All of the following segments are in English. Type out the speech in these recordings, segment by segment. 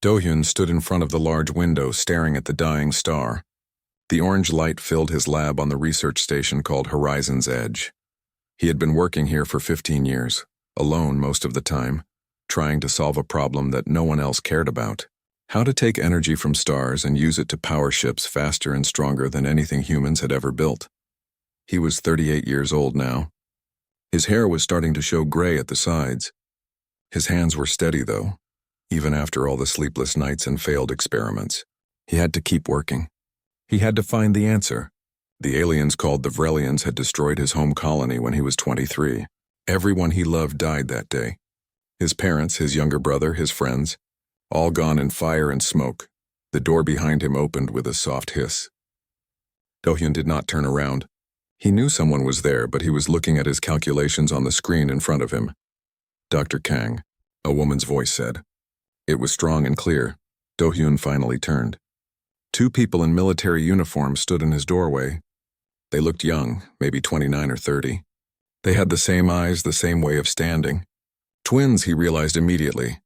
Do-hyun stood in front of the large window staring at the dying star. The orange light filled his lab on the research station called Horizon's Edge. He had been working here for 15 years, alone most of the time, trying to solve a problem that no one else cared about. How to take energy from stars and use it to power ships faster and stronger than anything humans had ever built. He was 38 years old now. His hair was starting to show gray at the sides. His hands were steady, though, even after all the sleepless nights and failed experiments. He had to keep working. He had to find the answer. The aliens called the Vrelians had destroyed his home colony when he was 23. Everyone he loved died that day. His parents, his younger brother, his friends, all gone in fire and smoke. The door behind him opened with a soft hiss. Do-hyun did not turn around. He knew someone was there, but he was looking at his calculations on the screen in front of him. Dr. Kang, a woman's voice said. It was strong and clear. Do-hyun finally turned. Two people in military uniforms stood in his doorway. They looked young, maybe 29 or 30. They had the same eyes, the same way of standing. Twins, he realized immediately.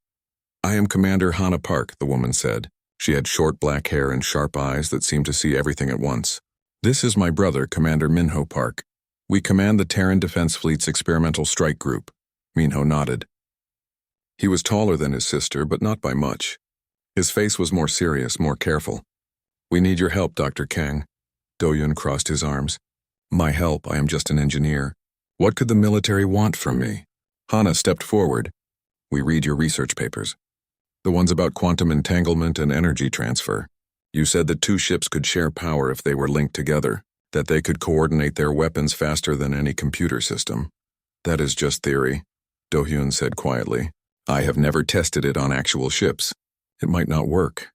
I am Commander Hana Park, the woman said. She had short black hair and sharp eyes that seemed to see everything at once. This is my brother, Commander Minho Park. We command the Terran Defense Fleet's Experimental Strike Group. Minho nodded. He was taller than his sister, but not by much. His face was more serious, more careful. We need your help, Dr. Kang. Do-hyun crossed his arms. My help? I am just an engineer. What could the military want from me? Hana stepped forward. We read your research papers. The ones about quantum entanglement and energy transfer. You said that two ships could share power if they were linked together, that they could coordinate their weapons faster than any computer system. That is just theory, Do-hyun said quietly. I have never tested it on actual ships. It might not work.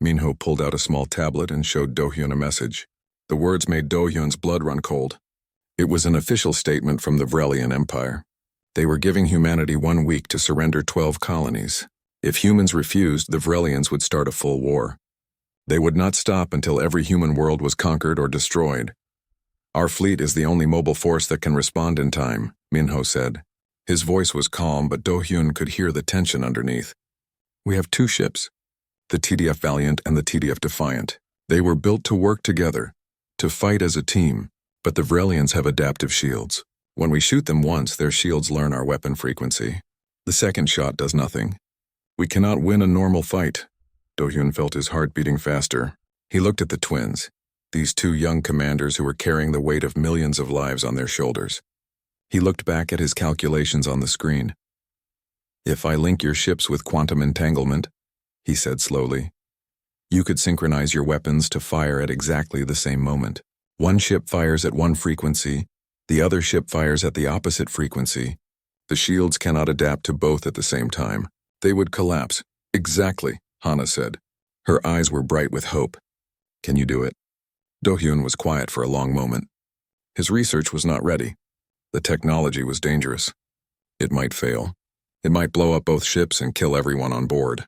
Minho pulled out a small tablet and showed Do-hyun a message. The words made Do-hyun's blood run cold. It was an official statement from the Vrelian Empire. They were giving humanity 1 week to surrender 12 colonies. If humans refused, the Vrelians would start a full war. They would not stop until every human world was conquered or destroyed. Our fleet is the only mobile force that can respond in time, Minho said. His voice was calm, but Do-hyun could hear the tension underneath. We have two ships, the TDF Valiant and the TDF Defiant. They were built to work together, to fight as a team, but the Vrelians have adaptive shields. When we shoot them once, their shields learn our weapon frequency. The second shot does nothing. We cannot win a normal fight. Do-hyun felt his heart beating faster. He looked at the twins, these two young commanders who were carrying the weight of millions of lives on their shoulders. He looked back at his calculations on the screen. If I link your ships with quantum entanglement, he said slowly, you could synchronize your weapons to fire at exactly the same moment. One ship fires at one frequency, the other ship fires at the opposite frequency. The shields cannot adapt to both at the same time. They would collapse. Exactly, Hana said. Her eyes were bright with hope. Can you do it? Do-hyun was quiet for a long moment. His research was not ready. The technology was dangerous. It might fail. It might blow up both ships and kill everyone on board.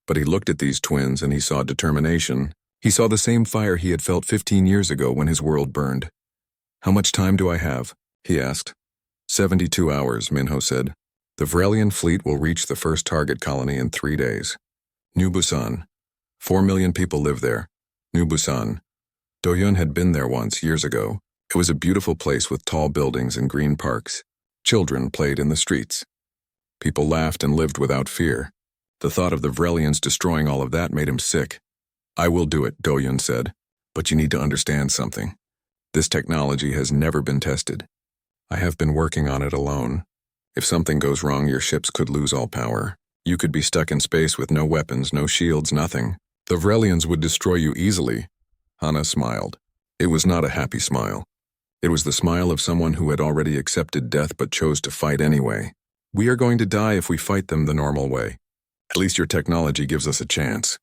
But he looked at these twins and he saw determination. He saw the same fire he had felt 15 years ago when his world burned. How much time do I have? He asked. 72 hours, Minho said. The Vrelian fleet will reach the first target colony in 3 days. New Busan. 4 million people live there. New Busan. Do-hyun had been there once, years ago. It was a beautiful place with tall buildings and green parks. Children played in the streets. People laughed and lived without fear. The thought of the Vrelians destroying all of that made him sick. I will do it, Do-hyun said. But you need to understand something. This technology has never been tested. I have been working on it alone. If something goes wrong, your ships could lose all power. You could be stuck in space with no weapons, no shields, nothing. The Vrelians would destroy you easily. Hana smiled. It was not a happy smile. It was the smile of someone who had already accepted death but chose to fight anyway. We are going to die if we fight them the normal way. At least your technology gives us a chance.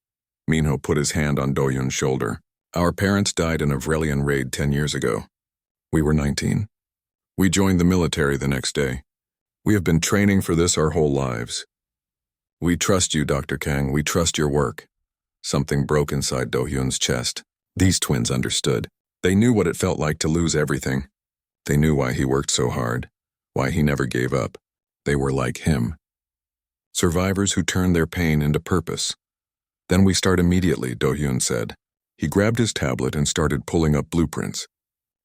Minho put his hand on Do-hyun's shoulder. Our parents died in a Vrelian raid 10 years ago. We were 19. We joined the military the next day. We have been training for this our whole lives. We trust you, Dr. Kang. We trust your work. Something broke inside Do-hyun's chest. These twins understood. They knew what it felt like to lose everything. They knew why he worked so hard, why he never gave up. They were like him. Survivors who turned their pain into purpose. Then we start immediately, Do-hyun said. He grabbed his tablet and started pulling up blueprints.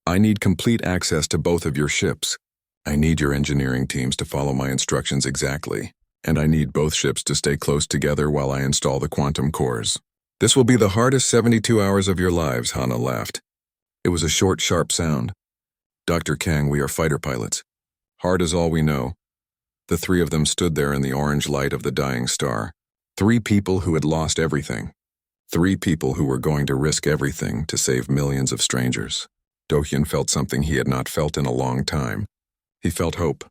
I need complete access to both of your ships. I need your engineering teams to follow my instructions exactly, and I need both ships to stay close together while I install the quantum cores. This will be the hardest 72 hours of your lives, Hana laughed. It was a short, sharp sound. Dr. Kang, we are fighter pilots. Hard is all we know. The three of them stood there in the orange light of the dying star. 3 people who had lost everything. 3 people who were going to risk everything to save millions of strangers. Do-hyun felt something he had not felt in a long time. He felt hope.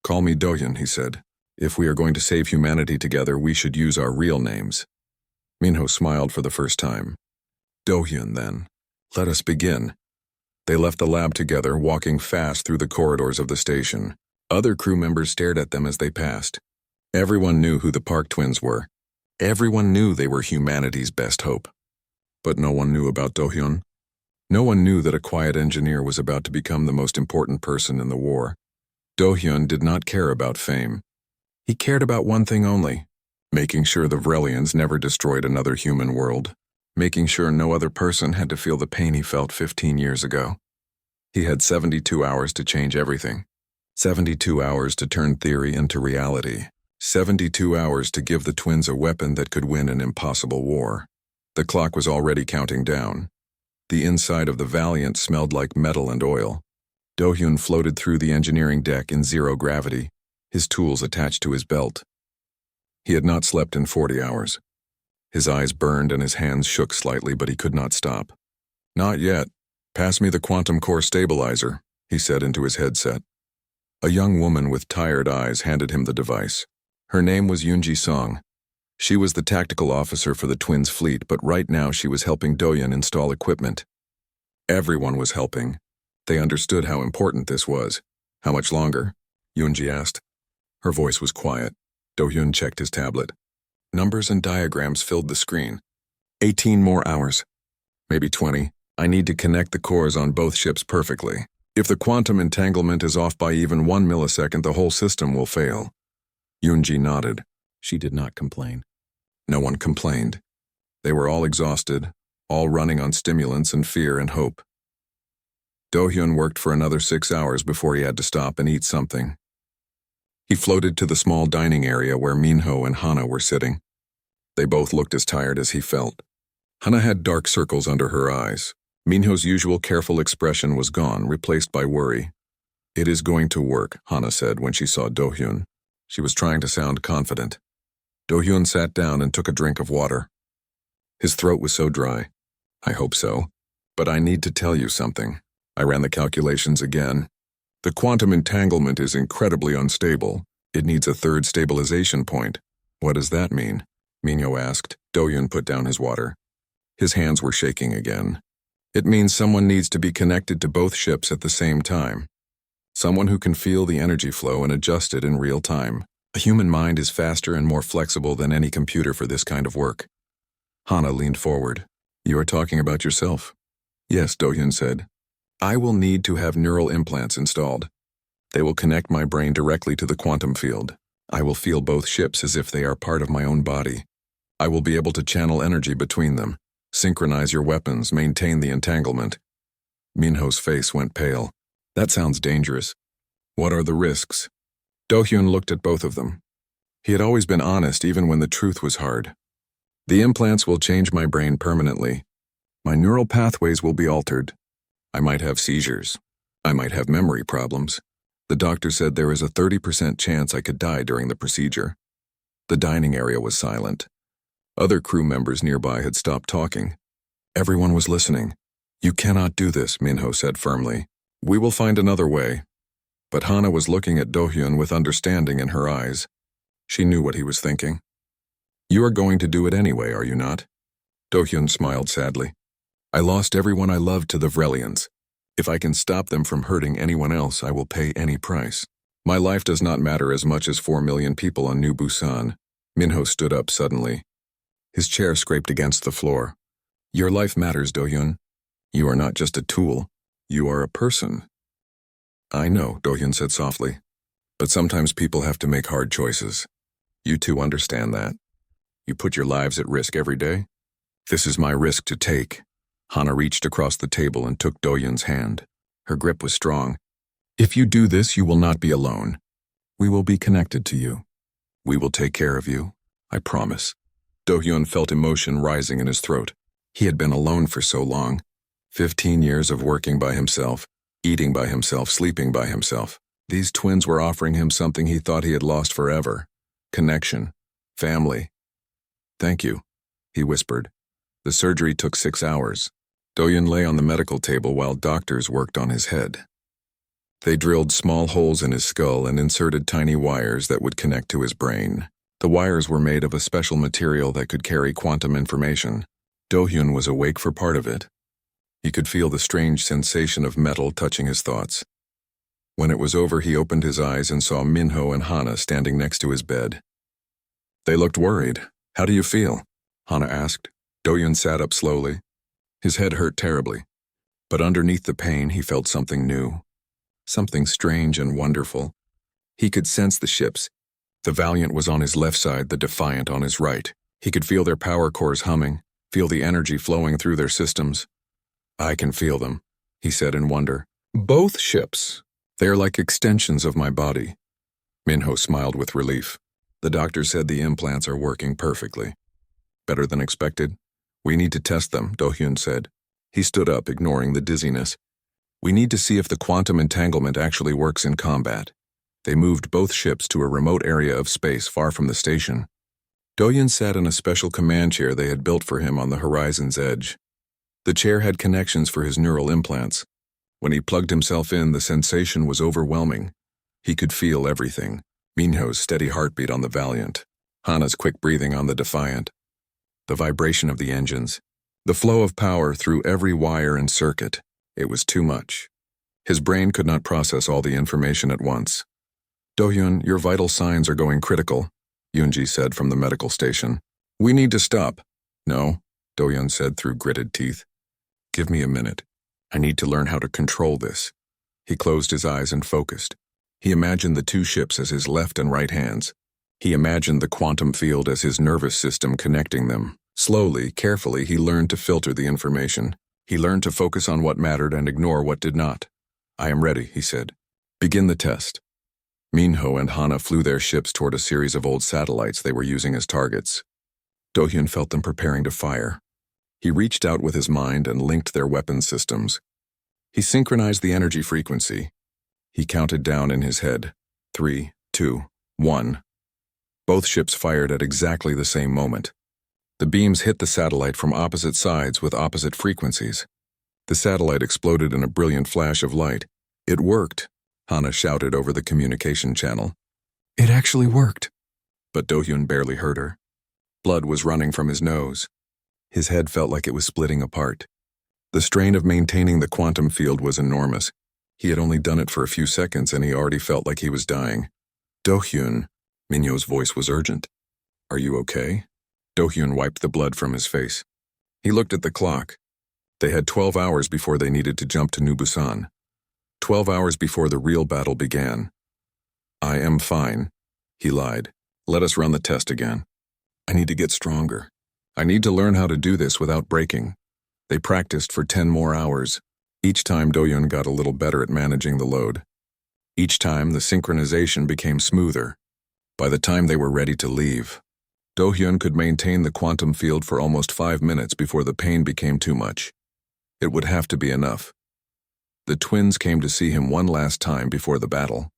Call me Do-hyun, he said. If we are going to save humanity together, we should use our real names. Minho smiled for the first time. Do-hyun, then. Let us begin. They left the lab together, walking fast through the corridors of the station. Other crew members stared at them as they passed. Everyone knew who the Park twins were. Everyone knew they were humanity's best hope. But no one knew about Do-hyun. No one knew that a quiet engineer was about to become the most important person in the war. Do-hyun did not care about fame. He cared about one thing only, making sure the Vrelians never destroyed another human world, making sure no other person had to feel the pain he felt 15 years ago. He had 72 hours to change everything. 72 hours to turn theory into reality. 72 hours to give the twins a weapon that could win an impossible war. The clock was already counting down. The inside of the Valiant smelled like metal and oil. Do-hyun floated through the engineering deck in zero gravity, his tools attached to his belt. He had not slept in 40 hours. His eyes burned and his hands shook slightly, but he could not stop. Not yet. Pass me the quantum core stabilizer, he said into his headset. A young woman with tired eyes handed him the device. Her name was Yoonji Song. She was the tactical officer for the twins' fleet, but right now she was helping Do-hyun install equipment. Everyone was helping. They understood how important this was. How much longer? Yoonji asked. Her voice was quiet. Do-hyun checked his tablet. Numbers and diagrams filled the screen. 18 more hours. Maybe 20. I need to connect the cores on both ships perfectly. If the quantum entanglement is off by even 1 millisecond, the whole system will fail. Yoonji nodded. She did not complain. No one complained. They were all exhausted, all running on stimulants and fear and hope. Do-hyun worked for another 6 hours before he had to stop and eat something. He floated to the small dining area where Minho and Hana were sitting. They both looked as tired as he felt. Hana had dark circles under her eyes. Minho's usual careful expression was gone, replaced by worry. It is going to work, Hana said when she saw Do-hyun. She was trying to sound confident. Do-hyun sat down and took a drink of water. His throat was so dry. I hope so. But I need to tell you something. I ran the calculations again. The quantum entanglement is incredibly unstable. It needs a third stabilization point. What does that mean? Minho asked. Do-hyun put down his water. His hands were shaking again. It means someone needs to be connected to both ships at the same time. Someone who can feel the energy flow and adjust it in real time. A human mind is faster and more flexible than any computer for this kind of work. Hana leaned forward. You are talking about yourself? Yes, Do-hyun said. I will need to have neural implants installed. They will connect my brain directly to the quantum field. I will feel both ships as if they are part of my own body. I will be able to channel energy between them, synchronize your weapons, maintain the entanglement. Minho's face went pale. That sounds dangerous. What are the risks? Do-hyun looked at both of them. He had always been honest even when the truth was hard. The implants will change my brain permanently. My neural pathways will be altered. I might have seizures. I might have memory problems. The doctor said there is a 30% chance I could die during the procedure. The dining area was silent. Other crew members nearby had stopped talking. Everyone was listening. You cannot do this, Minho said firmly. We will find another way. But Hana was looking at Do-hyun with understanding in her eyes. She knew what he was thinking. You are going to do it anyway, are you not? Do-hyun smiled sadly. I lost everyone I loved to the Vrelians. If I can stop them from hurting anyone else, I will pay any price. My life does not matter as much as 4 million people on New Busan. Minho stood up suddenly. His chair scraped against the floor. Your life matters, Do-hyun. You are not just a tool. You are a person. I know, Do-hyun said softly. But sometimes people have to make hard choices. You two understand that. You put your lives at risk every day? This is my risk to take. Hana reached across the table and took Do-hyun's hand. Her grip was strong. If you do this, you will not be alone. We will be connected to you. We will take care of you. I promise. Do-hyun felt emotion rising in his throat. He had been alone for so long. 15 years of working by himself, eating by himself, sleeping by himself. These twins were offering him something he thought he had lost forever. Connection. Family. Thank you, he whispered. The surgery took 6 hours. Do-hyun lay on the medical table while doctors worked on his head. They drilled small holes in his skull and inserted tiny wires that would connect to his brain. The wires were made of a special material that could carry quantum information. Do-hyun was awake for part of it. He could feel the strange sensation of metal touching his thoughts. When it was over, he opened his eyes and saw Minho and Hana standing next to his bed. They looked worried. How do you feel? Hana asked. Do-hyun sat up slowly. His head hurt terribly, but underneath the pain he felt something new. Something strange and wonderful. He could sense the ships. The Valiant was on his left side, the Defiant on his right. He could feel their power cores humming, feel the energy flowing through their systems. I can feel them, he said in wonder. Both ships. They are like extensions of my body. Minho smiled with relief. The doctor said the implants are working perfectly. Better than expected? We need to test them, Do-hyun said. He stood up, ignoring the dizziness. We need to see if the quantum entanglement actually works in combat. They moved both ships to a remote area of space far from the station. Do-hyun sat in a special command chair they had built for him on the horizon's edge. The chair had connections for his neural implants. When he plugged himself in, the sensation was overwhelming. He could feel everything. Minho's steady heartbeat on the Valiant, Hana's quick breathing on the Defiant, the vibration of the engines, the flow of power through every wire and circuit. It was too much. His brain could not process all the information at once. Do-hyun, your vital signs are going critical, Yoonji said from the medical station. We need to stop. No, Do-hyun said through gritted teeth. Give me a minute. I need to learn how to control this. He closed his eyes and focused. He imagined the two ships as his left and right hands. He imagined the quantum field as his nervous system connecting them. Slowly, carefully, he learned to filter the information. He learned to focus on what mattered and ignore what did not. I am ready, he said. Begin the test. Minho and Hana flew their ships toward a series of old satellites they were using as targets. Do-hyun felt them preparing to fire. He reached out with his mind and linked their weapon systems. He synchronized the energy frequency. He counted down in his head. 3, 2, 1. Both ships fired at exactly the same moment. The beams hit the satellite from opposite sides with opposite frequencies. The satellite exploded in a brilliant flash of light. It worked, Hana shouted over the communication channel. It actually worked. But Do-hyun barely heard her. Blood was running from his nose. His head felt like it was splitting apart. The strain of maintaining the quantum field was enormous. He had only done it for a few seconds and he already felt like he was dying. Do-hyun, Minyo's voice was urgent. Are you okay? Do-hyun wiped the blood from his face. He looked at the clock. They had 12 hours before they needed to jump to New Busan. 12 hours before the real battle began. I am fine, he lied. Let us run the test again. I need to get stronger. I need to learn how to do this without breaking. They practiced for 10 more hours. Each time Do-hyun got a little better at managing the load. Each time the synchronization became smoother. By the time they were ready to leave, Do-hyun could maintain the quantum field for almost 5 minutes before the pain became too much. It would have to be enough. The twins came to see him one last time before the battle.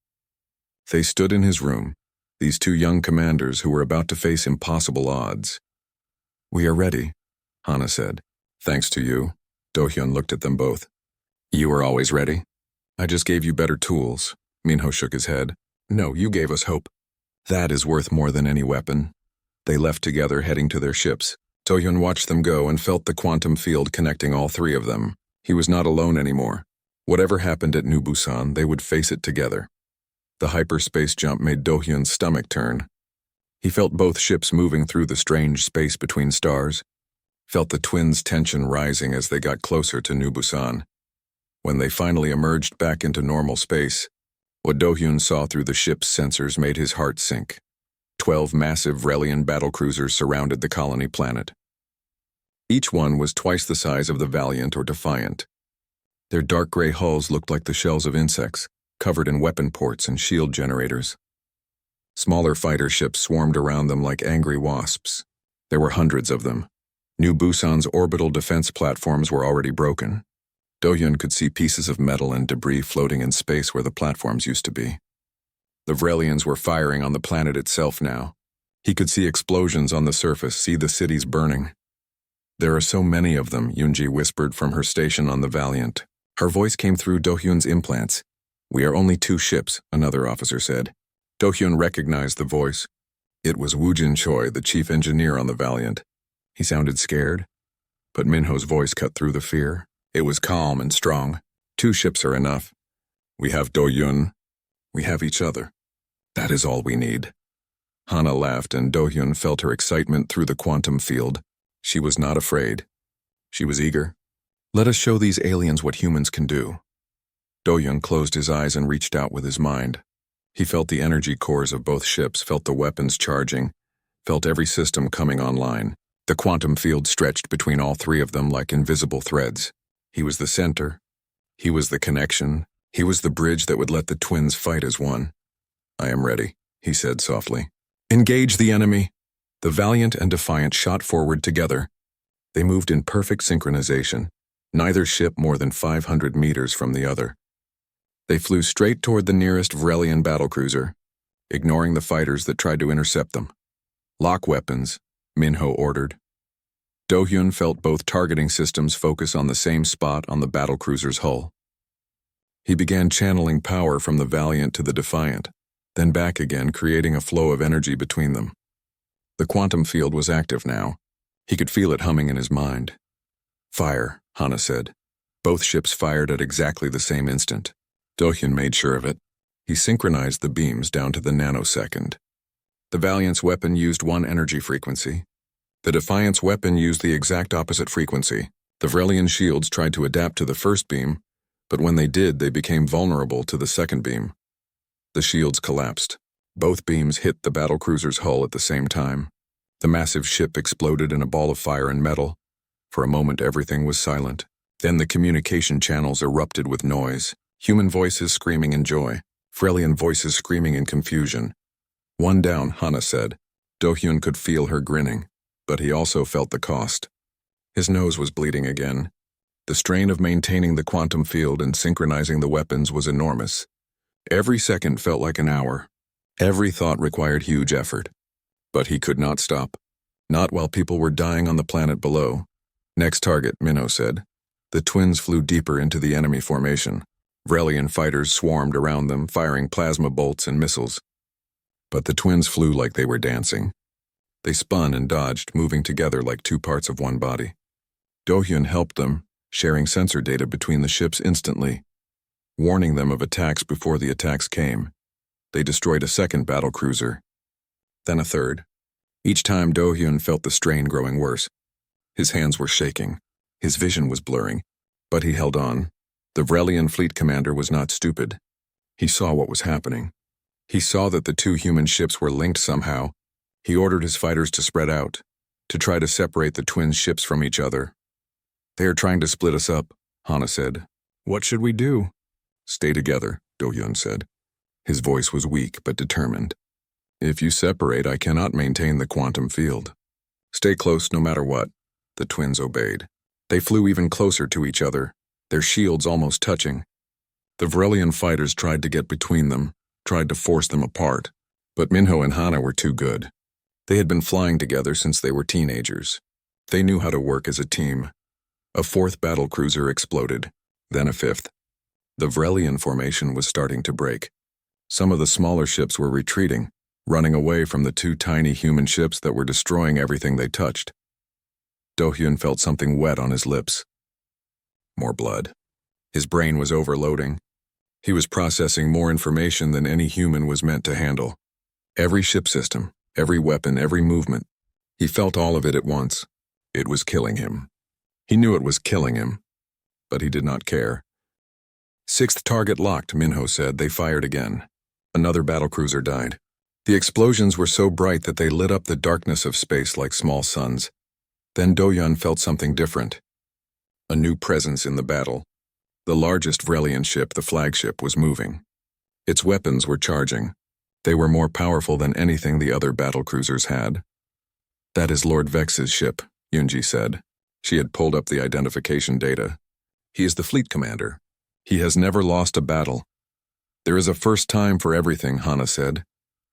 They stood in his room, these two young commanders who were about to face impossible odds. We are ready, Hana said. Thanks to you. Do-hyun looked at them both. You were always ready? I just gave you better tools. Minho shook his head. No, you gave us hope. That is worth more than any weapon. They left together, heading to their ships. Do-hyun watched them go and felt the quantum field connecting all three of them. He was not alone anymore. Whatever happened at New Busan, they would face it together. The hyperspace jump made Do-hyun's stomach turn. He felt both ships moving through the strange space between stars, felt the twins' tension rising as they got closer to New Busan. When they finally emerged back into normal space, what Do-hyun saw through the ship's sensors made his heart sink. 12 massive Vrelian battlecruisers surrounded the colony planet. Each one was twice the size of the Valiant or Defiant. Their dark gray hulls looked like the shells of insects, covered in weapon ports and shield generators. Smaller fighter ships swarmed around them like angry wasps. There were hundreds of them. New Busan's orbital defense platforms were already broken. Do-hyun could see pieces of metal and debris floating in space where the platforms used to be. The Vrelians were firing on the planet itself now. He could see explosions on the surface, see the cities burning. "There are so many of them," Yoonji whispered from her station on the Valiant. Her voice came through Do-hyun's implants. "We are only 2 ships," another officer said. Do-hyun recognized the voice. It was Woo Jin Choi, the chief engineer on the Valiant. He sounded scared, but Minho's voice cut through the fear. It was calm and strong. "2 ships are enough. We have Do-hyun. We have each other. That is all we need." Hana laughed, and Do-hyun felt her excitement through the quantum field. She was not afraid. She was eager. "Let us show these aliens what humans can do." Do-hyun closed his eyes and reached out with his mind. He felt the energy cores of both ships, felt the weapons charging, felt every system coming online. The quantum field stretched between all 3 of them like invisible threads. He was the center. He was the connection. He was the bridge that would let the twins fight as one. "I am ready," he said softly. "Engage the enemy." The Valiant and Defiant shot forward together. They moved in perfect synchronization, neither ship more than 500 meters from the other. They flew straight toward the nearest Vrelian battlecruiser, ignoring the fighters that tried to intercept them. "Lock weapons," Minho ordered. Do-hyun felt both targeting systems focus on the same spot on the battlecruiser's hull. He began channeling power from the Valiant to the Defiant, then back again, creating a flow of energy between them. The quantum field was active now. He could feel it humming in his mind. "Fire," Hana said. Both ships fired at exactly the same instant. Do-hyun made sure of it. He synchronized the beams down to the nanosecond. The Valiant's weapon used 1 energy frequency. The Defiant's weapon used the exact opposite frequency. The Vrelian shields tried to adapt to the first beam, but when they did, they became vulnerable to the second beam. The shields collapsed. Both beams hit the battlecruiser's hull at the same time. The massive ship exploded in a ball of fire and metal. For a moment, everything was silent. Then the communication channels erupted with noise. Human voices screaming in joy. Vrelian voices screaming in confusion. "One down," Hana said. Do-hyun could feel her grinning, but he also felt the cost. His nose was bleeding again. The strain of maintaining the quantum field and synchronizing the weapons was enormous. Every second felt like an hour. Every thought required huge effort. But he could not stop. Not while people were dying on the planet below. "Next target," Minho said. The twins flew deeper into the enemy formation. Vrelian fighters swarmed around them, firing plasma bolts and missiles. But the twins flew like they were dancing. They spun and dodged, moving together like 2 parts of one body. Do-hyun helped them, sharing sensor data between the ships instantly, warning them of attacks before the attacks came. They destroyed a second battlecruiser, then a third. Each time Do-hyun felt the strain growing worse. His hands were shaking. His vision was blurring, but he held on. The Vrelian fleet commander was not stupid. He saw what was happening. He saw that the 2 human ships were linked somehow. He ordered his fighters to spread out, to try to separate the twin ships from each other. "They are trying to split us up," Hana said. "What should we do?" "Stay together," Do-hyun said. His voice was weak but determined. "If you separate, I cannot maintain the quantum field. Stay close no matter what." The twins obeyed. They flew even closer to each other, their shields almost touching. The Vrelian fighters tried to get between them, tried to force them apart, but Minho and Hana were too good. They had been flying together since they were teenagers. They knew how to work as a team. A 4th battlecruiser exploded, then a 5th. The Vrelian formation was starting to break. Some of the smaller ships were retreating, running away from the 2 tiny human ships that were destroying everything they touched. Do-hyun felt something wet on his lips. More blood. His brain was overloading. He was processing more information than any human was meant to handle. Every ship system, every weapon, every movement. He felt all of it at once. It was killing him. He knew it was killing him, but he did not care. "6th target locked," Minho said. They fired again. Another battlecruiser died. The explosions were so bright that they lit up the darkness of space like small suns. Then Do-hyun felt something different. A new presence in the battle. The largest Vrelian ship, the flagship, was moving. Its weapons were charging. They were more powerful than anything the other battlecruisers had. "That is Lord Vex's ship," Yunji said. She had pulled up the identification data. "He is the fleet commander. He has never lost a battle." "There is a first time for everything," Hana said.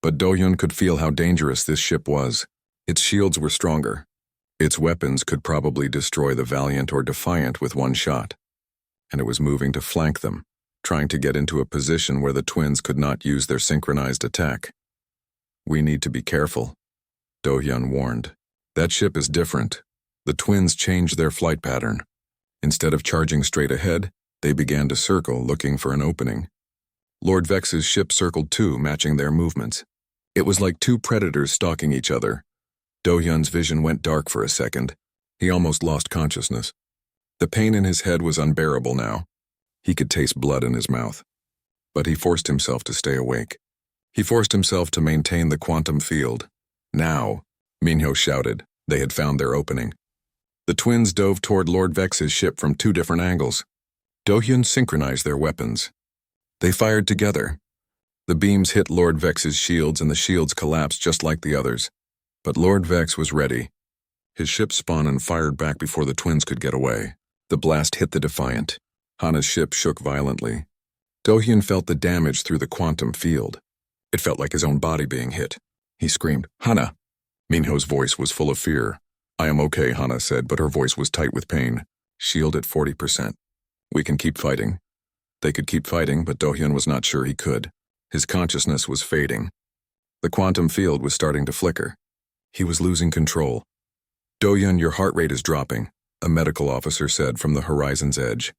But Do-hyun could feel how dangerous this ship was. Its shields were stronger. Its weapons could probably destroy the Valiant or Defiant with one shot. And it was moving to flank them, trying to get into a position where the twins could not use their synchronized attack. "We need to be careful," Do-hyun warned. "That ship is different." The twins changed their flight pattern. Instead of charging straight ahead, they began to circle, looking for an opening. Lord Vex's ship circled too, matching their movements. It was like two predators stalking each other. Do-hyun's vision went dark for a second. He almost lost consciousness. The pain in his head was unbearable now. He could taste blood in his mouth. But he forced himself to stay awake. He forced himself to maintain the quantum field. "Now," Minho shouted. They had found their opening. The twins dove toward Lord Vex's ship from two different angles. Do-hyun synchronized their weapons. They fired together. The beams hit Lord Vex's shields and the shields collapsed just like the others. But Lord Vex was ready. His ship spun and fired back before the twins could get away. The blast hit the Defiant. Hana's ship shook violently. Do-hyun felt the damage through the quantum field. It felt like his own body being hit. He screamed, "Hana!" Minho's voice was full of fear. "I am okay," Hana said, but her voice was tight with pain. "Shield at 40%. We can keep fighting." They could keep fighting, but Do-hyun was not sure he could. His consciousness was fading. The quantum field was starting to flicker. He was losing control. "Do-hyun, your heart rate is dropping," a medical officer said from the horizon's edge.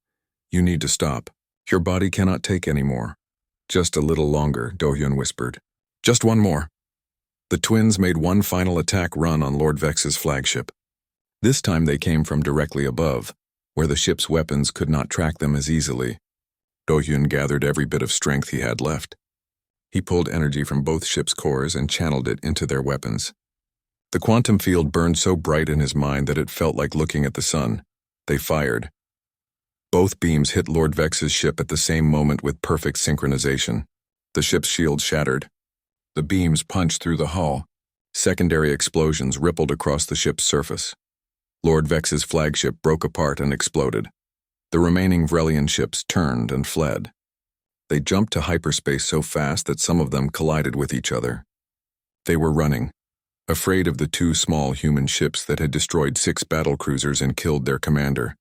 "You need to stop. Your body cannot take any more." "Just a little longer," Do-hyun whispered. "Just one more." The twins made one final attack run on Lord Vex's flagship. This time they came from directly above, where the ship's weapons could not track them as easily. Do-hyun gathered every bit of strength he had left. He pulled energy from both ships' cores and channeled it into their weapons. The quantum field burned so bright in his mind that it felt like looking at the sun. They fired. Both beams hit Lord Vex's ship at the same moment with perfect synchronization. The ship's shield shattered. The beams punched through the hull. Secondary explosions rippled across the ship's surface. Lord Vex's flagship broke apart and exploded. The remaining Vrelian ships turned and fled. They jumped to hyperspace so fast that some of them collided with each other. They were running, afraid of the two small human ships that had destroyed 6 battlecruisers and killed their commander.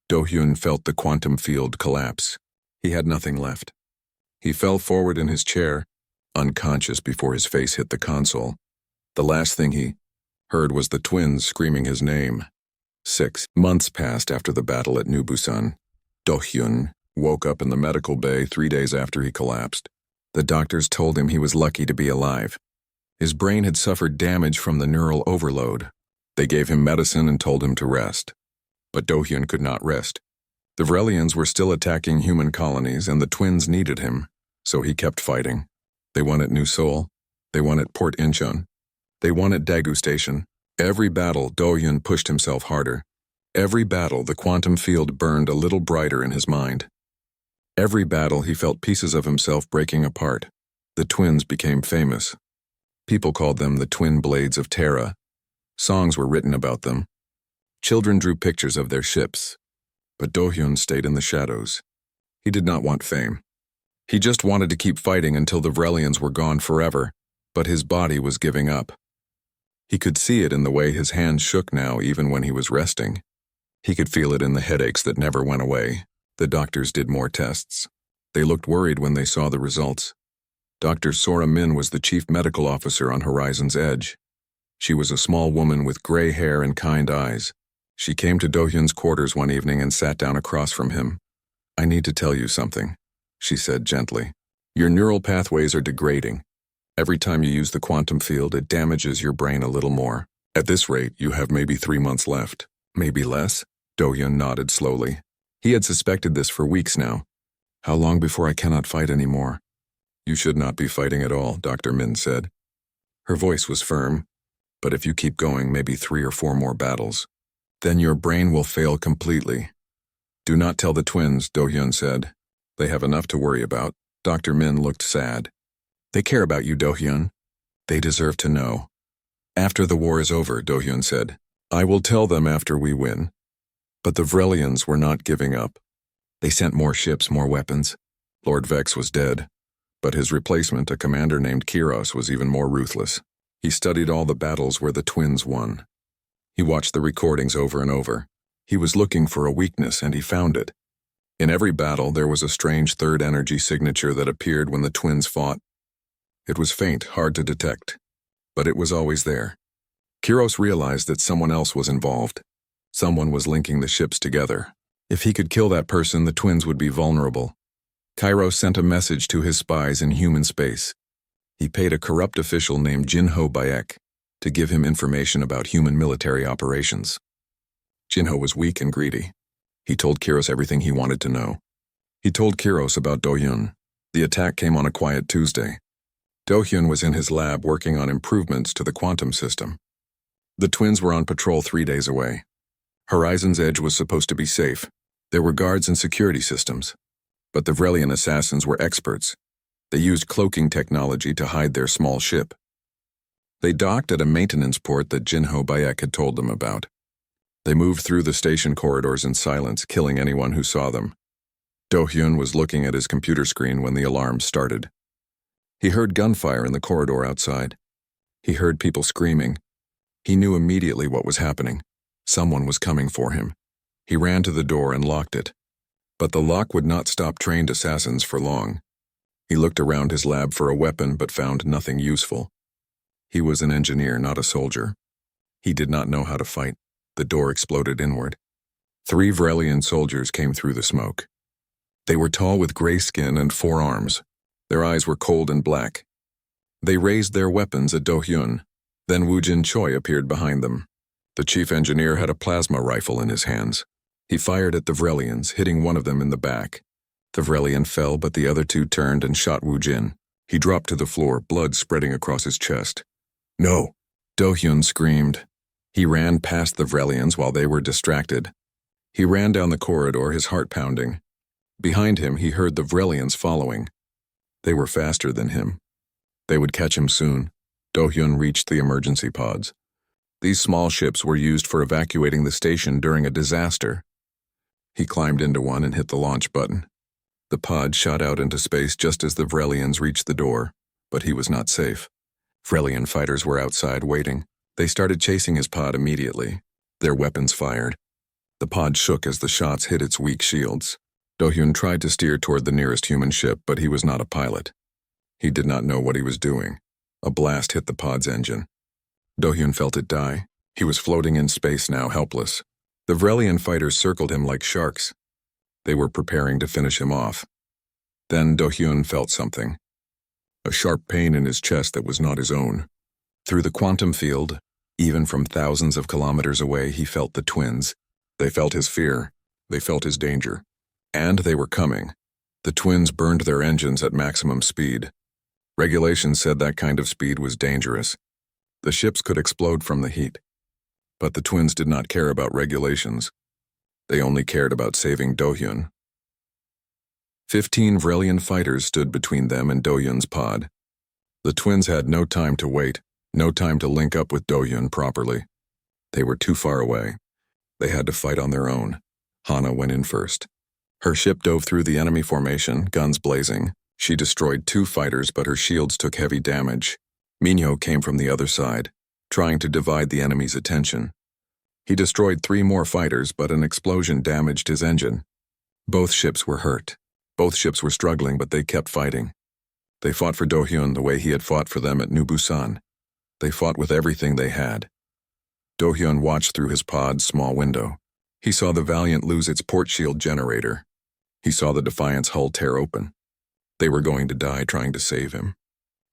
Do-hyun felt the quantum field collapse. He had nothing left. He fell forward in his chair, unconscious before his face hit the console. The last thing he heard was the twins screaming his name. 6 months passed after the battle at New Busan. Do-hyun woke up in the medical bay 3 days after he collapsed. The doctors told him he was lucky to be alive. His brain had suffered damage from the neural overload. They gave him medicine and told him to rest. But Do-hyun could not rest. The Vrelians were still attacking human colonies and the twins needed him, so he kept fighting. They won at New Seoul. They won at Port Incheon. They won at Daegu Station. Every battle, Do-hyun pushed himself harder. Every battle, the quantum field burned a little brighter in his mind. Every battle, he felt pieces of himself breaking apart. The twins became famous. People called them the twin blades of Terra. Songs were written about them. Children drew pictures of their ships. But Do-hyun stayed in the shadows. He did not want fame. He just wanted to keep fighting until the Vrelians were gone forever, but his body was giving up. He could see it in the way his hands shook now even when he was resting. He could feel it in the headaches that never went away. The doctors did more tests. They looked worried when they saw the results. Dr. Sora Min was the chief medical officer on Horizon's Edge. She was a small woman with gray hair and kind eyes. She came to Do-hyun's quarters one evening and sat down across from him. "I need to tell you something," she said gently. "Your neural pathways are degrading. Every time you use the quantum field, it damages your brain a little more. At this rate, you have maybe 3 months left. Maybe less?" Do-hyun nodded slowly. He had suspected this for weeks now. "How long before I cannot fight anymore?" You should not be fighting at all, Dr. Min said. Her voice was firm, but if you keep going, maybe 3 or 4 more battles. Then your brain will fail completely. Do not tell the twins, Do-hyun said. They have enough to worry about. Dr. Min looked sad. They care about you, Do-hyun. They deserve to know. After the war is over, Do-hyun said. I will tell them after we win. But the Vrelians were not giving up. They sent more ships, more weapons. Lord Vex was dead, but his replacement, a commander named Kiros, was even more ruthless. He studied all the battles where the twins won. He watched the recordings over and over. He was looking for a weakness, and he found it. In every battle, there was a strange third energy signature that appeared when the twins fought. It was faint, hard to detect, but it was always there. Kiros realized that someone else was involved. Someone was linking the ships together. If he could kill that person, the twins would be vulnerable. Kairos sent a message to his spies in human space. He paid a corrupt official named Jinho Bayek to give him information about human military operations. Jinho was weak and greedy. He told Kiros everything he wanted to know. He told Kiros about Do-hyun. The attack came on a quiet Tuesday. Do-hyun was in his lab working on improvements to the quantum system. The twins were on patrol 3 days away. Horizon's Edge was supposed to be safe. There were guards and security systems. But the Vrelian assassins were experts. They used cloaking technology to hide their small ship. They docked at a maintenance port that Jinho Bayek had told them about. They moved through the station corridors in silence, killing anyone who saw them. Do-hyun was looking at his computer screen when the alarm started. He heard gunfire in the corridor outside. He heard people screaming. He knew immediately what was happening. Someone was coming for him. He ran to the door and locked it. But the lock would not stop trained assassins for long. He looked around his lab for a weapon but found nothing useful. He was an engineer, not a soldier. He did not know how to fight. The door exploded inward. 3 Vrelian soldiers came through the smoke. They were tall with gray skin and 4 arms. Their eyes were cold and black. They raised their weapons at Do-hyun. Then Woo-jin Choi appeared behind them. The chief engineer had a plasma rifle in his hands. He fired at the Vrelians, hitting one of them in the back. The Vrelian fell, but the other 2 turned and shot Woo-jin. He dropped to the floor, blood spreading across his chest. No! Do-hyun screamed. He ran past the Vrelians while they were distracted. He ran down the corridor, his heart pounding. Behind him, he heard the Vrelians following. They were faster than him. They would catch him soon. Do-hyun reached the emergency pods. These small ships were used for evacuating the station during a disaster. He climbed into one and hit the launch button. The pod shot out into space just as the Vrelians reached the door, but he was not safe. Vrelian fighters were outside waiting. They started chasing his pod immediately. Their weapons fired. The pod shook as the shots hit its weak shields. Do-hyun tried to steer toward the nearest human ship, but he was not a pilot. He did not know what he was doing. A blast hit the pod's engine. Do-hyun felt it die. He was floating in space now, helpless. The Vrelian fighters circled him like sharks. They were preparing to finish him off. Then Do-hyun felt something. A sharp pain in his chest that was not his own. Through the quantum field, even from thousands of kilometers away, he felt the twins. They felt his fear. They felt his danger. And they were coming. The twins burned their engines at maximum speed. Regulations said that kind of speed was dangerous. The ships could explode from the heat. But the twins did not care about regulations. They only cared about saving Do-hyun. 15 Vrelian fighters stood between them and Do-hyun's pod. The twins had no time to wait, no time to link up with Do-hyun properly. They were too far away. They had to fight on their own. Hana went in first. Her ship dove through the enemy formation, guns blazing. She destroyed 2 fighters, but her shields took heavy damage. Minho came from the other side, trying to divide the enemy's attention. He destroyed 3 more fighters, but an explosion damaged his engine. Both ships were hurt. Both ships were struggling, but they kept fighting. They fought for Do-hyun the way he had fought for them at New Busan. They fought with everything they had. Do-hyun watched through his pod's small window. He saw the Valiant lose its port shield generator. He saw the Defiant's hull tear open. They were going to die trying to save him.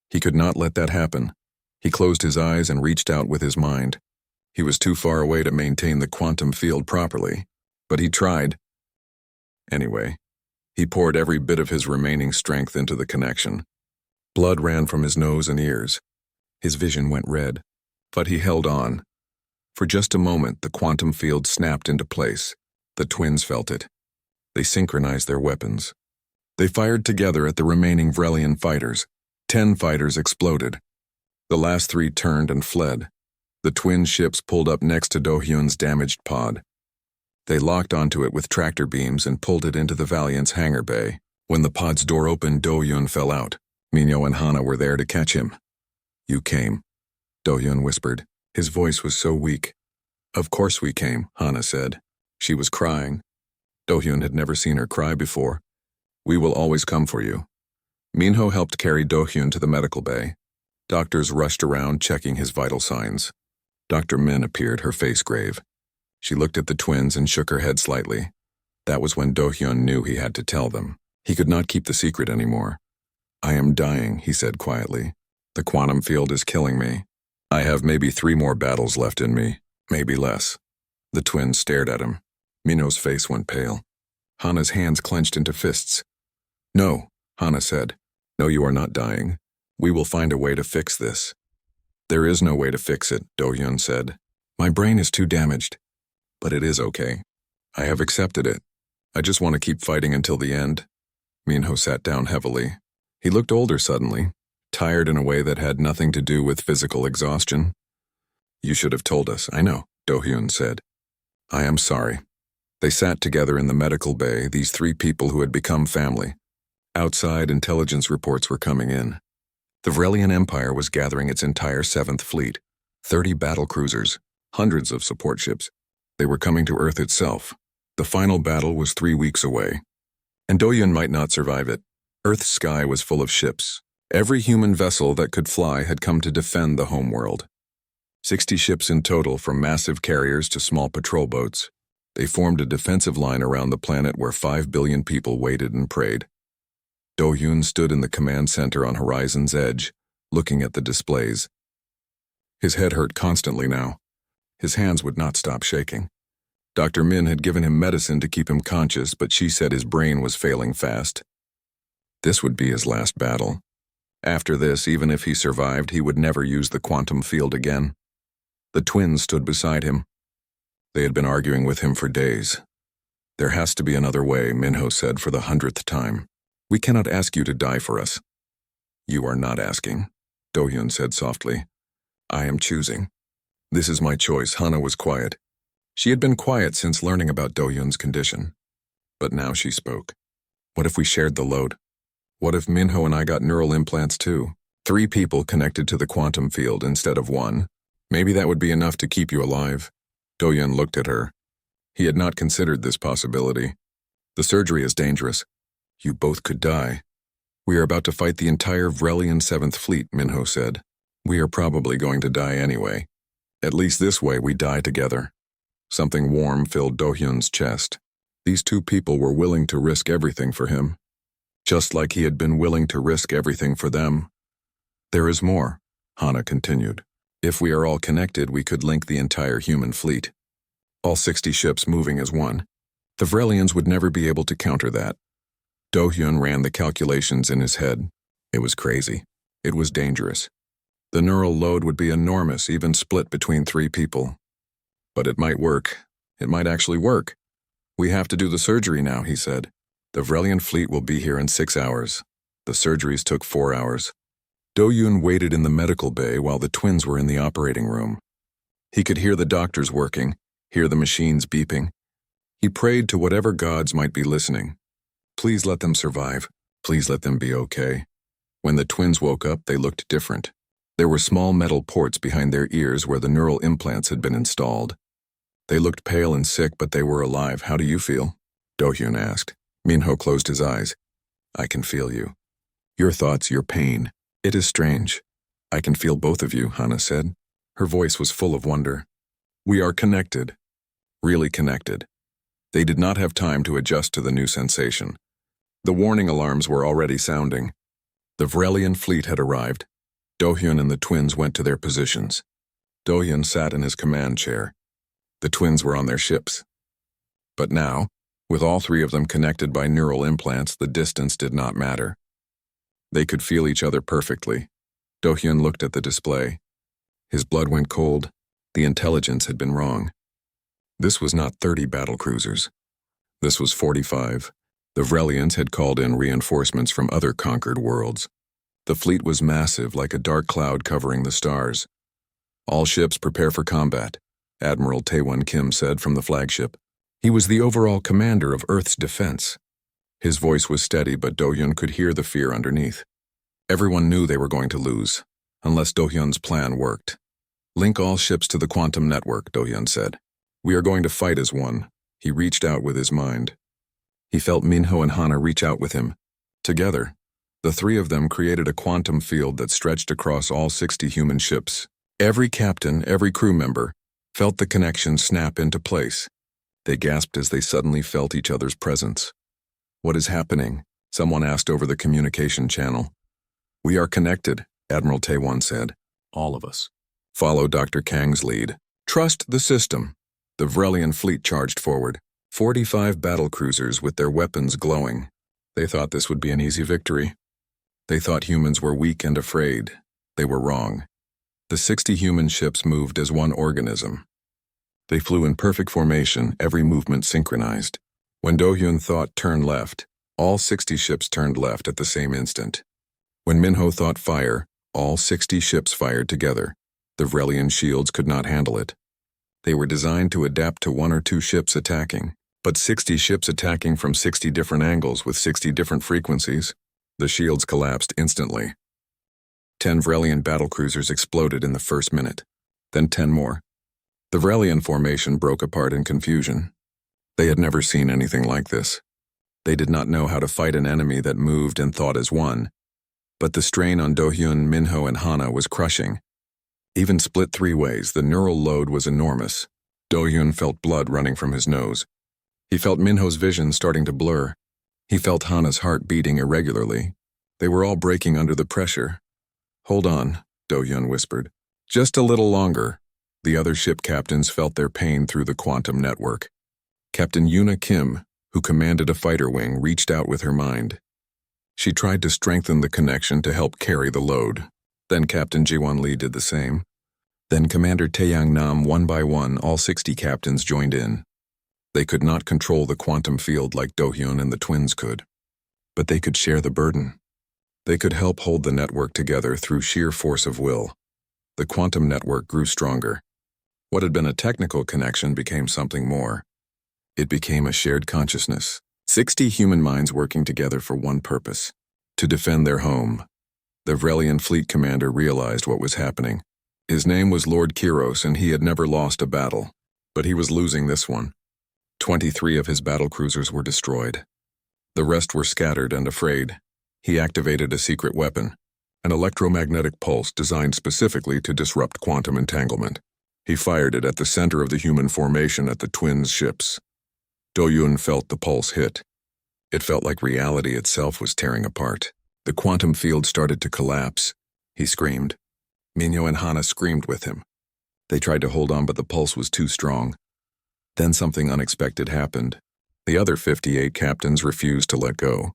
He could not let that happen. He closed his eyes and reached out with his mind. He was too far away to maintain the quantum field properly, but he tried. Anyway, he poured every bit of his remaining strength into the connection. Blood ran from his nose and ears. His vision went red, but he held on. For just a moment, the quantum field snapped into place. The twins felt it. They synchronized their weapons. They fired together at the remaining Vrelian fighters. 10 fighters exploded. The last 3 turned and fled. The twin ships pulled up next to Do-hyun's damaged pod. They locked onto it with tractor beams and pulled it into the Valiant's hangar bay. When the pod's door opened, Do-hyun fell out. Minho and Hana were there to catch him. "You came," Do-hyun whispered. His voice was so weak. "Of course we came," Hana said. She was crying. Do-hyun had never seen her cry before. "We will always come for you." Minho helped carry Do-hyun to the medical bay. Doctors rushed around checking his vital signs. Dr. Min appeared, her face grave. She looked at the twins and shook her head slightly. That was when Do-hyun knew he had to tell them. He could not keep the secret anymore. "I am dying," he said quietly. "The quantum field is killing me. I have maybe 3 more battles left in me, maybe less." The twins stared at him. Minho's face went pale. Hana's hands clenched into fists. "No," Hana said. "No, you are not dying. We will find a way to fix this." "There is no way to fix it," Do-hyun said. "My brain is too damaged. But it is okay. I have accepted it. I just want to keep fighting until the end." Minho sat down heavily. He looked older suddenly, tired in a way that had nothing to do with physical exhaustion. "You should have told us, I know," Do-hyun said. "I am sorry." They sat together in the medical bay, these 3 people who had become family. Outside, intelligence reports were coming in. The Vrelian Empire was gathering its entire 7th Fleet, 30 battle cruisers, hundreds of support ships. They were coming to Earth itself. The final battle was 3 weeks away. And Do-hyun might not survive it. Earth's sky was full of ships. Every human vessel that could fly had come to defend the homeworld. 60 ships in total, from massive carriers to small patrol boats. They formed a defensive line around the planet where 5 billion people waited and prayed. Do-hyun stood in the command center on Horizon's edge, looking at the displays. His head hurt constantly now. His hands would not stop shaking. Dr. Min had given him medicine to keep him conscious, but she said his brain was failing fast. This would be his last battle. After this, even if he survived, he would never use the quantum field again. The twins stood beside him. They had been arguing with him for days. "There has to be another way," Minho said for the 100th time. "We cannot ask you to die for us." "You are not asking," Do-hyun said softly. "I am choosing. This is my choice." Hana was quiet. She had been quiet since learning about Do-hyun's condition. But now she spoke. "What if we shared the load? What if Minho and I got neural implants too? 3 people connected to the quantum field instead of 1. Maybe that would be enough to keep you alive." Do-hyun looked at her. He had not considered this possibility. "The surgery is dangerous. You both could die." "We are about to fight the entire Vrelian 7th Fleet," Minho said. "We are probably going to die anyway. At least this way we die together." Something warm filled Do-hyun's chest. These 2 people were willing to risk everything for him, just like he had been willing to risk everything for them. "There is more," Hana continued. "If we are all connected, we could link the entire human fleet. All 60 ships moving as one. The Vrelians would never be able to counter that." Do-hyun ran the calculations in his head. It was crazy. It was dangerous. The neural load would be enormous, even split between 3 people. But it might work. It might actually work. "We have to do the surgery now," he said. "The Vrelian fleet will be here in 6 hours. The surgeries took 4 hours. Do-hyun waited in the medical bay while the twins were in the operating room. He could hear the doctors working, hear the machines beeping. He prayed to whatever gods might be listening. Please let them survive. Please let them be okay. When the twins woke up, they looked different. There were small metal ports behind their ears where the neural implants had been installed. They looked pale and sick, but they were alive. "How do you feel?" Do-hyun asked. Minho closed his eyes. "I can feel you. Your thoughts, your pain. It is strange. I can feel both of you," Hana said. Her voice was full of wonder. "We are connected. Really connected." They did not have time to adjust to the new sensation. The warning alarms were already sounding. The Vrelian fleet had arrived. Do-hyun and the twins went to their positions. Do-hyun sat in his command chair. The twins were on their ships. But now, with all 3 of them connected by neural implants, the distance did not matter. They could feel each other perfectly. Do-hyun looked at the display. His blood went cold. The intelligence had been wrong. This was not 30 battlecruisers. This was 45. The Vrelians had called in reinforcements from other conquered worlds. The fleet was massive, like a dark cloud covering the stars. All ships prepare for combat, Admiral Taewon Kim said from the flagship. He was the overall commander of Earth's defense. His voice was steady, but Do-hyun could hear the fear underneath. Everyone knew they were going to lose, unless Do-hyun's plan worked. Link all ships to the quantum network, Do-hyun said. We are going to fight as one. He reached out with his mind. He felt Minho and Hana reach out with him. Together, the three of them created a quantum field that stretched across all 60 human ships. Every captain, every crew member, felt the connection snap into place. They gasped as they suddenly felt each other's presence. What is happening? Someone asked over the communication channel. We are connected, Admiral Taewon said. All of us. Follow Dr. Kang's lead. Trust the system. The Vrelian fleet charged forward, 45 battlecruisers with their weapons glowing. They thought this would be an easy victory. They thought humans were weak and afraid. They were wrong. The 60 human ships moved as one organism. They flew in perfect formation, every movement synchronized. When Do-hyun thought turn left, all 60 ships turned left at the same instant. When Minho thought fire, all 60 ships fired together. The Vrelian shields could not handle it. They were designed to adapt to 1 or 2 ships attacking, but 60 ships attacking from 60 different angles with 60 different frequencies. The shields collapsed instantly. 10 Vrelian battlecruisers exploded in the first minute, then 10 more. The Vrelian formation broke apart in confusion. They had never seen anything like this. They did not know how to fight an enemy that moved and thought as one. But the strain on Do-hyun, Minho, and Hana was crushing. Even split 3 ways, the neural load was enormous. Do-hyun felt blood running from his nose. He felt Minho's vision starting to blur. He felt Hana's heart beating irregularly. They were all breaking under the pressure. Hold on, Do-hyun whispered. Just a little longer. The other ship captains felt their pain through the quantum network. Captain Yuna Kim, who commanded a fighter wing, reached out with her mind. She tried to strengthen the connection to help carry the load. Then Captain Ji-won Lee did the same. Then Commander Taeyang Nam, one by one, all 60 captains joined in. They could not control the quantum field like Do-hyun and the twins could. But they could share the burden. They could help hold the network together through sheer force of will. The quantum network grew stronger. What had been a technical connection became something more. It became a shared consciousness. 60 human minds working together for one purpose: to defend their home. The Vrelian fleet commander realized what was happening. His name was Lord Kiros, and he had never lost a battle. But he was losing this one. 23 of his battlecruisers were destroyed. The rest were scattered and afraid. He activated a secret weapon, an electromagnetic pulse designed specifically to disrupt quantum entanglement. He fired it at the center of the human formation at the twins' ships. Do-hyun felt the pulse hit. It felt like reality itself was tearing apart. The quantum field started to collapse. He screamed. Minho and Hana screamed with him. They tried to hold on, but the pulse was too strong. Then something unexpected happened. The other 58 captains refused to let go.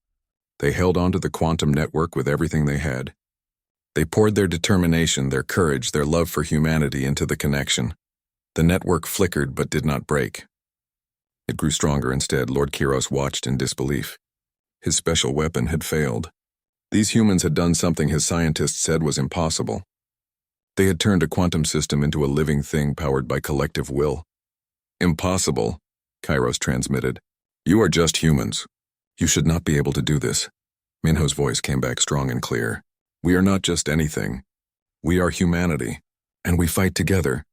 They held onto the quantum network with everything they had. They poured their determination, their courage, their love for humanity into the connection. The network flickered but did not break. It grew stronger instead. Lord Kiros watched in disbelief. His special weapon had failed. These humans had done something his scientists said was impossible. They had turned a quantum system into a living thing powered by collective will. Impossible, Kiros transmitted. You are just humans. You should not be able to do this. Minho's voice came back strong and clear. We are not just anything. We are humanity, and we fight together.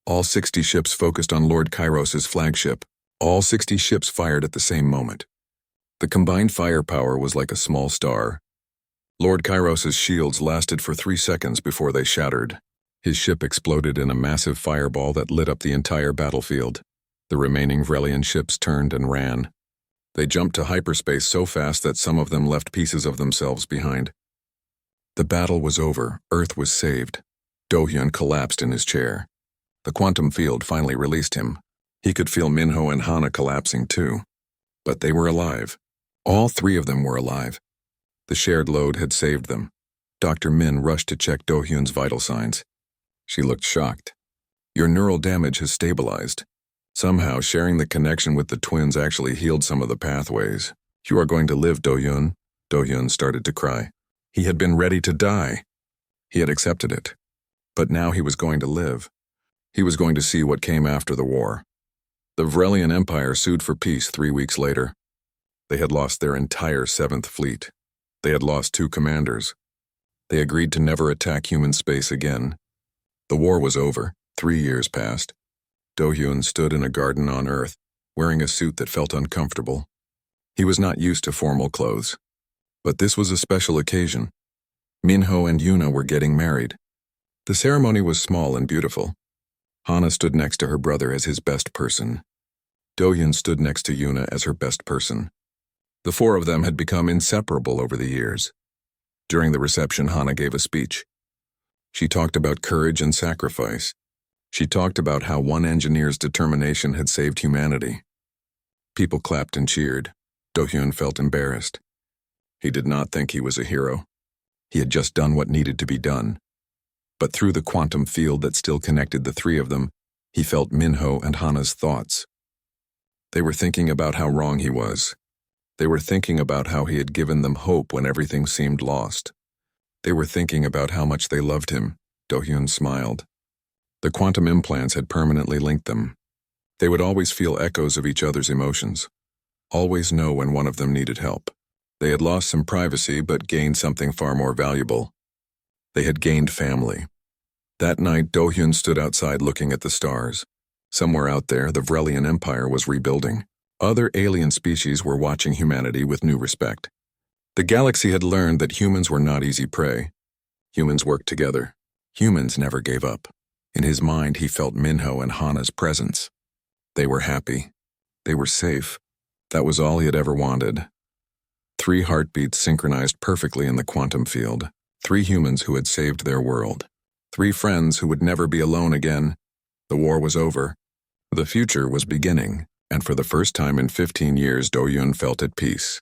All 60 ships focused on Lord Kiros's flagship. All 60 ships fired at the same moment. The combined firepower was like a small star. Lord Kiros's shields lasted for 3 seconds before they shattered. His ship exploded in a massive fireball that lit up the entire battlefield. The remaining Vrelian ships turned and ran. They jumped to hyperspace so fast that some of them left pieces of themselves behind. The battle was over. Earth was saved. Do-hyun collapsed in his chair. The quantum field finally released him. He could feel Minho and Hana collapsing too. But they were alive. All 3 of them were alive. The shared load had saved them. Dr. Min rushed to check Do-hyun's vital signs. She looked shocked. Your neural damage has stabilized. Somehow, sharing the connection with the twins actually healed some of the pathways. You are going to live, Do-hyun. Do-hyun started to cry. He had been ready to die. He had accepted it. But now he was going to live. He was going to see what came after the war. The Vrelian Empire sued for peace 3 weeks later. They had lost their entire 7th Fleet. They had lost 2 commanders. They agreed to never attack human space again. The war was over. 3 years passed. Do-hyun stood in a garden on Earth, wearing a suit that felt uncomfortable. He was not used to formal clothes. But this was a special occasion. Minho and Yuna were getting married. The ceremony was small and beautiful. Hana stood next to her brother as his best person. Do-hyun stood next to Yuna as her best person. The 4 of them had become inseparable over the years. During the reception, Hana gave a speech. She talked about courage and sacrifice. She talked about how one engineer's determination had saved humanity. People clapped and cheered. Do-hyun felt embarrassed. He did not think he was a hero. He had just done what needed to be done. But through the quantum field that still connected the 3 of them, he felt Minho and Hana's thoughts. They were thinking about how wrong he was. They were thinking about how he had given them hope when everything seemed lost. They were thinking about how much they loved him. Do-hyun smiled. The quantum implants had permanently linked them. They would always feel echoes of each other's emotions. Always know when one of them needed help. They had lost some privacy but gained something far more valuable. They had gained family. That night, Do-hyun stood outside looking at the stars. Somewhere out there, the Vrelian Empire was rebuilding. Other alien species were watching humanity with new respect. The galaxy had learned that humans were not easy prey. Humans worked together. Humans never gave up. In his mind, he felt Minho and Hana's presence. They were happy. They were safe. That was all he had ever wanted. 3 heartbeats synchronized perfectly in the quantum field. 3 humans who had saved their world. 3 friends who would never be alone again. The war was over. The future was beginning, and for the first time in 15 years, Do-hyun felt at peace.